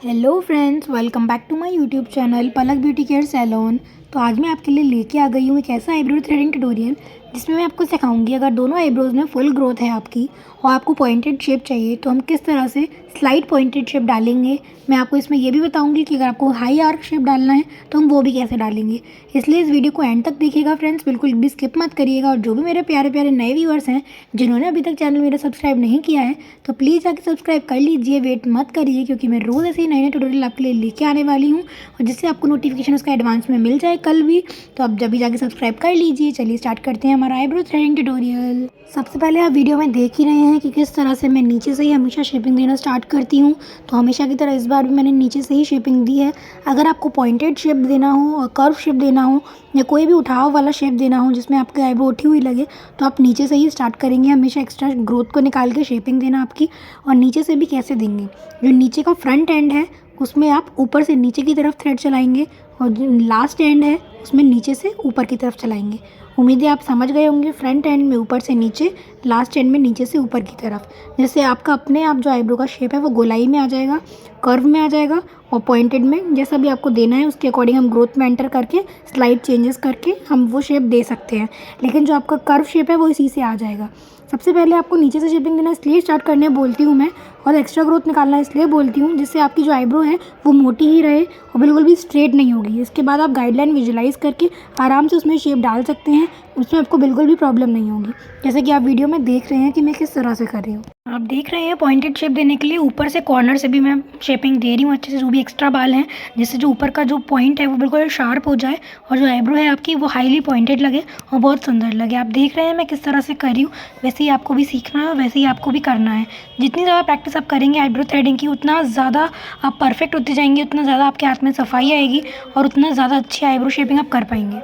Hello friends, welcome back to my YouTube channel Palak beauty care salon. तो आज मैं आपके लिए लेके आ गई हूँ एक ऐसा आईब्रो थ्रेडिंग ट्यूटोरियल जिसमें मैं आपको सिखाऊंगी अगर दोनों आईब्रोज में फुल ग्रोथ है आपकी और आपको पॉइंटेड शेप चाहिए तो हम किस तरह से स्लाइड पॉइंटेड शेप डालेंगे। मैं आपको इसमें ये भी बताऊंगी कि अगर आपको हाई आर्क शेप डालना है तो हम वो भी कैसे डालेंगे। इसलिए इस वीडियो को एंड तक देखिएगा फ्रेंड्स, बिल्कुल भी स्किप मत करिएगा। और जो भी मेरे प्यारे प्यारे नए व्यूअर्स हैं जिन्होंने अभी तक चैनल मेरा सब्सक्राइब नहीं किया है तो प्लीज़ जाके सब्सक्राइब कर लीजिए, वेट मत करिए, क्योंकि मैं रोज़ ऐसे ही नए नए ट्यूटोरियल आपके लिए लेके आने वाली हूँ और जिससे आपको नोटिफिकेशन उसका एडवांस में मिल जाए कल भी। तो आप जब भी जाके सब्सक्राइब कर लीजिए। चलिए स्टार्ट करते हैं हमारा आईब्रो थ्रेडिंग ट्यूटोरियल। सबसे पहले आप वीडियो में देख ही रहे हैं कि किस तरह से मैं नीचे से ही हमेशा शेपिंग देना स्टार्ट करती हूँ। तो हमेशा की तरह इस बार भी मैंने नीचे से ही शेपिंग दी है। अगर आपको पॉइंटेड शेप देना हो और कर्व शेप देना हो या कोई भी उठाव वाला शेप देना हो जिसमें आपकी आईब्रो उठी हुई लगे तो आप नीचे से ही स्टार्ट करेंगे। हमेशा एक्स्ट्रा ग्रोथ को निकाल के शेपिंग देना आपकी। और नीचे से भी कैसे देंगे, जो नीचे का फ्रंट एंड है उसमें आप ऊपर से नीचे की तरफ थ्रेड चलाएंगे और जो लास्ट एंड है उसमें नीचे से ऊपर की तरफ चलाएंगे। उम्मीद है आप समझ गए होंगे। फ्रंट एंड में ऊपर से नीचे, लास्ट एंड में नीचे से ऊपर की तरफ। जैसे आपका अपने आप जो आईब्रो का शेप है वो गोलाई में आ जाएगा, कर्व में आ जाएगा और पॉइंटेड में। जैसा भी आपको देना है उसके अकॉर्डिंग हम ग्रोथ में एंटर करके स्लाइड चेंजेस करके हम वो शेप दे सकते हैं। लेकिन जो आपका कर्व शेप है वो इसी से आ जाएगा। सबसे पहले आपको नीचे से शेपिंग देना इसलिए स्टार्ट करने बोलती हूँ मैं, और एक्स्ट्रा ग्रोथ निकालना इसलिए बोलती हूँ जिससे आपकी जो आईब्रो है वो मोटी ही रहे और बिल्कुल भी स्ट्रेट नहीं होगी। इसके बाद आप गाइडलाइन विजुलाइज करके आराम से उसमें शेप डाल सकते हैं, उसमें आपको बिल्कुल भी प्रॉब्लम नहीं होगी। जैसे कि आप वीडियो में देख रहे हैं कि मैं किस तरह से कर रही हूँ। आप देख रहे हैं पॉइंटेड शेप देने के लिए ऊपर से कॉर्नर से भी मैं शेपिंग दे रही हूँ अच्छे से, जो भी एक्स्ट्रा बाल हैं, जिससे जो ऊपर का जो पॉइंट है वो बिल्कुल शार्प हो जाए और जो आईब्रो है आपकी वो हाईली पॉइंटेड लगे और बहुत सुंदर लगे। आप देख रहे हैं मैं किस तरह से कर रही हूँ, वैसे ही आपको भी सीखना है और वैसे ही आपको भी करना है। जितनी ज़्यादा प्रैक्टिस आप करेंगे आईब्रो थ्रेडिंग की उतना ज़्यादा आप परफेक्ट होते जाएंगे, उतना ज़्यादा आपके हाथ में सफाई आएगी और उतना ज़्यादा अच्छी आईब्रो शेपिंग आप कर पाएंगे।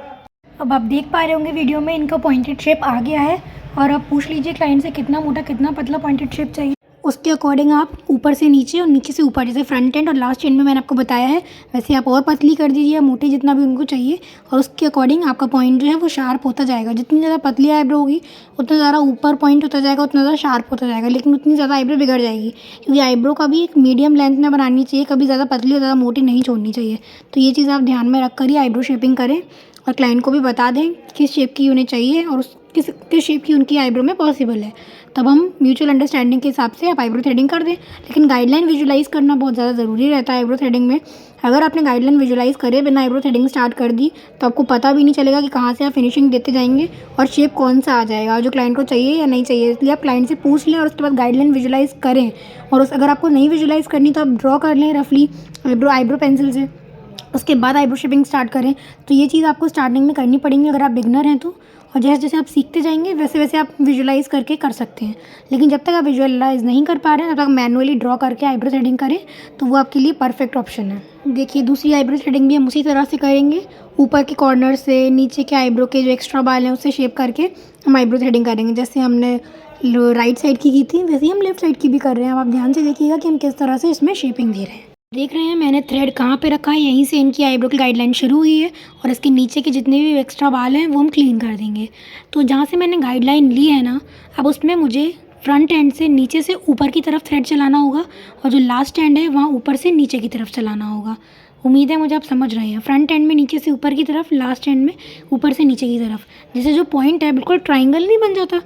अब आप देख पा रहे होंगे वीडियो में इनका पॉइंटेड शेप आ गया है। और अब पूछ लीजिए क्लाइंट से कितना मोटा कितना पतला पॉइंटेड शेप चाहिए, उसके अकॉर्डिंग आप ऊपर से नीचे और नीचे से ऊपर, जैसे फ्रंट एंड और लास्ट एंड में मैंने आपको बताया है वैसे आप और पतली कर दीजिए, मोटी जितना भी उनको चाहिए। और उसके अकॉर्डिंग आपका पॉइंट जो है वो शार्प होता जाएगा। जितनी ज़्यादा पतली आईब्रो होगी उतना ज़्यादा ऊपर पॉइंट होता जाएगा, उतना ज़्यादा शार्प होता जाएगा, लेकिन उतनी ज़्यादा आईब्रो बिगड़ जाएगी। क्योंकि आईब्रो का भी एक मीडियम लेंथ में बनानी चाहिए, कभी ज़्यादा पतली और ज़्यादा मोटी नहीं छोड़नी चाहिए। तो ये चीज़ आप ध्यान में रख कर ही आईब्रो शेपिंग करें और क्लाइंट को भी बता दें किस शेप की उन्हें चाहिए और किस शेप की उनकी आईब्रो में पॉसिबल है। तब हम म्यूचुअल अंडरस्टैंडिंग के हिसाब से आप आईब्रो थ्रेडिंग कर दें। लेकिन गाइडलाइन विजुलाइज करना बहुत ज़्यादा ज़रूरी रहता है आईब्रो थ्रेडिंग में। अगर आपने गाइडलाइन विजुलाइज करे बिना आईब्रो थ्रेडिंग स्टार्ट कर दी तो आपको पता भी नहीं चलेगा कि कहाँ से आप फिनिशिंग देते जाएंगे और शेप कौन सा आ जाएगा और जो क्लाइंट को चाहिए या नहीं चाहिए। इसलिए आप क्लाइंट से पूछ लें और उसके बाद गाइडलाइन विजुलाइज करें। और अगर आपको नहीं विजुलाइज करनी तो आप ड्रॉ कर लें रफली आईब्रो पेंसिल से, उसके बाद आईब्रो शेपिंग स्टार्ट करें। तो ये चीज़ आपको स्टार्टिंग में करनी पड़ेगी अगर आप बिगनर हैं तो। और जैसे जैसे आप सीखते जाएंगे वैसे वैसे आप विजुलाइज करके कर सकते हैं। लेकिन जब तक आप विजुअलाइज नहीं कर पा रहे हैं तब तक मैनुअली ड्रॉ करके आईब्रो थ्रेडिंग करें तो वो आपके लिए परफेक्ट ऑप्शन है। देखिए दूसरी आईब्रो थ्रेडिंग भी हम उसी तरह से करेंगे। ऊपर के कॉर्नर से नीचे के आईब्रो के जो एक्स्ट्रा बाल हैं उससे शेप करके हम आईब्रो थ्रेडिंग करेंगे। जैसे हमने राइट साइड की थी वैसे ही हम लेफ्ट साइड की भी कर रहे हैं। अब आप ध्यान से देखिएगा कि हम किस तरह से इसमें शेपिंग दे रहे हैं। देख रहे हैं मैंने थ्रेड कहाँ पे रखा है, यहीं से इनकी आईब्रो की गाइडलाइन शुरू हुई है और इसके नीचे के जितने भी एक्स्ट्रा बाल हैं वो हम क्लीन कर देंगे। तो जहाँ से मैंने गाइडलाइन ली है ना, अब उसमें मुझे फ्रंट एंड से नीचे से ऊपर की तरफ थ्रेड चलाना होगा और जो लास्ट एंड है वहाँ ऊपर से नीचे की तरफ चलाना होगा। उम्मीद है मुझे आप समझ रहे हैं। फ्रंट एंड में नीचे से ऊपर की तरफ, लास्ट एंड में ऊपर से नीचे की तरफ। जैसे जो पॉइंट है बिल्कुल ट्राइंगल नहीं बन जाता,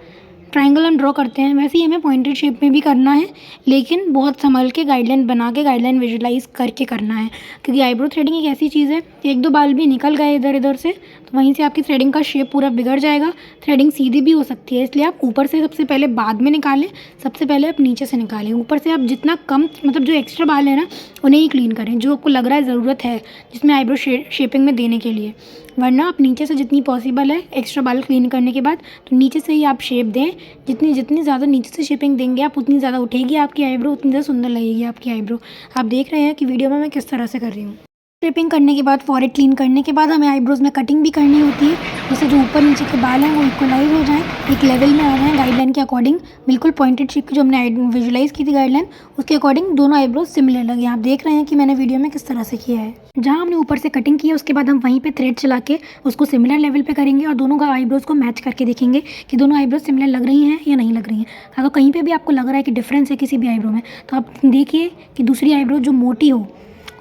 ट्राइंगल हम ड्रॉ करते हैं वैसे ही हमें पॉइंटेड शेप में भी करना है, लेकिन बहुत संभल के गाइडलाइन बना के गाइडलाइन विजुलाइज करके करना है। क्योंकि आईब्रो थ्रेडिंग एक ऐसी चीज़ है, एक दो बाल भी निकल गए इधर इधर से तो वहीं से आपकी थ्रेडिंग का शेप पूरा बिगड़ जाएगा, थ्रेडिंग सीधी भी हो सकती है। इसलिए आप ऊपर से सबसे पहले बाद में निकालें, सबसे पहले आप नीचे से निकालें। ऊपर से आप जितना कम, मतलब जो एक्स्ट्रा बाल है ना उन्हें ही क्लीन करें जो आपको लग रहा है ज़रूरत है जिसमें आईब्रो शेपिंग में देने के लिए। वरना आप नीचे से जितनी पॉसिबल है एक्स्ट्रा बाल क्लीन करने के बाद तो नीचे से ही आप शेप दें। जितनी जितनी ज़्यादा नीचे से शेपिंग देंगे आप उतनी ज़्यादा उठेगी आपकी आईब्रो, उतनी ज़्यादा सुंदर लगेगी आपकी आईब्रो। आप देख रहे हैं कि वीडियो में मैं किस तरह से कर रही हूँ। शेपिंग करने के बाद, फॉरहेड क्लीन करने के बाद हमें आईब्रोज़ में कटिंग भी करनी होती है, जिससे जो ऊपर नीचे के बाल हैं वो इक्वलाइज हो जाएं, एक लेवल में आ जाएं गाइडलाइन के अकॉर्डिंग। बिल्कुल पॉइंटेड शेप की जो हमने विजुलाइज की थी गाइडलाइन उसके अकॉर्डिंग दोनों आईब्रोज सिमिलर लगे। आप देख रहे हैं कि मैंने वीडियो में किस तरह से किया है। जहाँ हमने ऊपर से कटिंग की है उसके बाद हम वहीं पे थ्रेड चला के उसको सिमिलर लेवल पे करेंगे और दोनों का आईब्रोज को मैच करके देखेंगे कि दोनों आईब्रोज सिमिलर लग रही हैं या नहीं लग रही हैं। अगर कहीं पे भी आपको लग रहा है कि डिफरेंस है किसी भी आईब्रो में तो आप देखिए कि दूसरी आईब्रो जो मोटी हो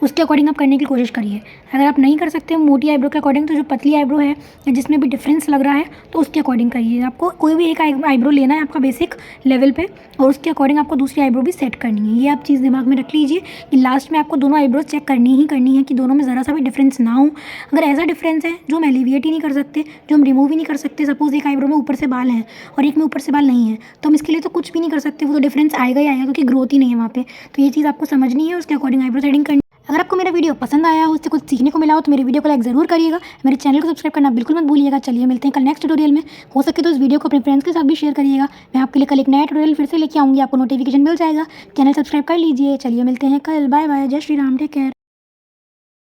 उसके अकॉर्डिंग आप करने की कोशिश करिए। अगर आप नहीं कर सकते मोटी आईब्रो के अकॉर्डिंग, तो जो पतली आईब्रो है या जिसमें भी डिफरेंस लग रहा है तो उसके अकॉर्डिंग करिए। आपको कोई भी एक आईब्रो लेना है आपका बेसिक लेवल पे, और उसके अकॉर्डिंग आपको दूसरी आईब्रो भी सेट करनी है। ये आप चीज़ दिमाग में रख लीजिए कि लास्ट में आपको दोनों आईब्रोज चेक करनी ही करनी है कि दोनों में ज़रा सा भी डिफरेंस ना हो। अगर ऐसा डिफरेंस है जो हम एलिविएट ही नहीं कर सकते, जो हम रिमूव ही नहीं कर सकते, सपोज एक आईब्रो में ऊपर से बाल हैं और एक में ऊपर से बाल नहीं है, तो हम इसके लिए तो कुछ भी नहीं कर सकते, वो तो डिफरेंस आएगा ही आएगा क्योंकि ग्रोथ ही नहीं है वहाँ पे। तो ये चीज़ आपको समझनी है, उसके अकॉर्डिंग आईब्रो थ्रेडिंग करनी। अगर आपको मेरा वीडियो पसंद आया हो, उससे कुछ सीखने को मिला हो, तो मेरे वीडियो को लाइक ज़रूर करिएगा। मेरे चैनल को सब्सक्राइब करना बिल्कुल मत भूलिएगा। चलिए मिलते हैं कल नेक्स्ट ट्यूटोरियल में। हो सके तो इस वीडियो को अपने फ्रेंड्स के साथ भी शेयर करिएगा। मैं आपके लिए कल एक नया ट्यूटोरियल फिर से लेके आऊँगी, आपको नोटिफिकेशन मिल जाएगा। चैनल सब्सक्राइब कर लीजिए। चलिए मिलते हैं कल। Bye bye. जय श्री राम। Take care.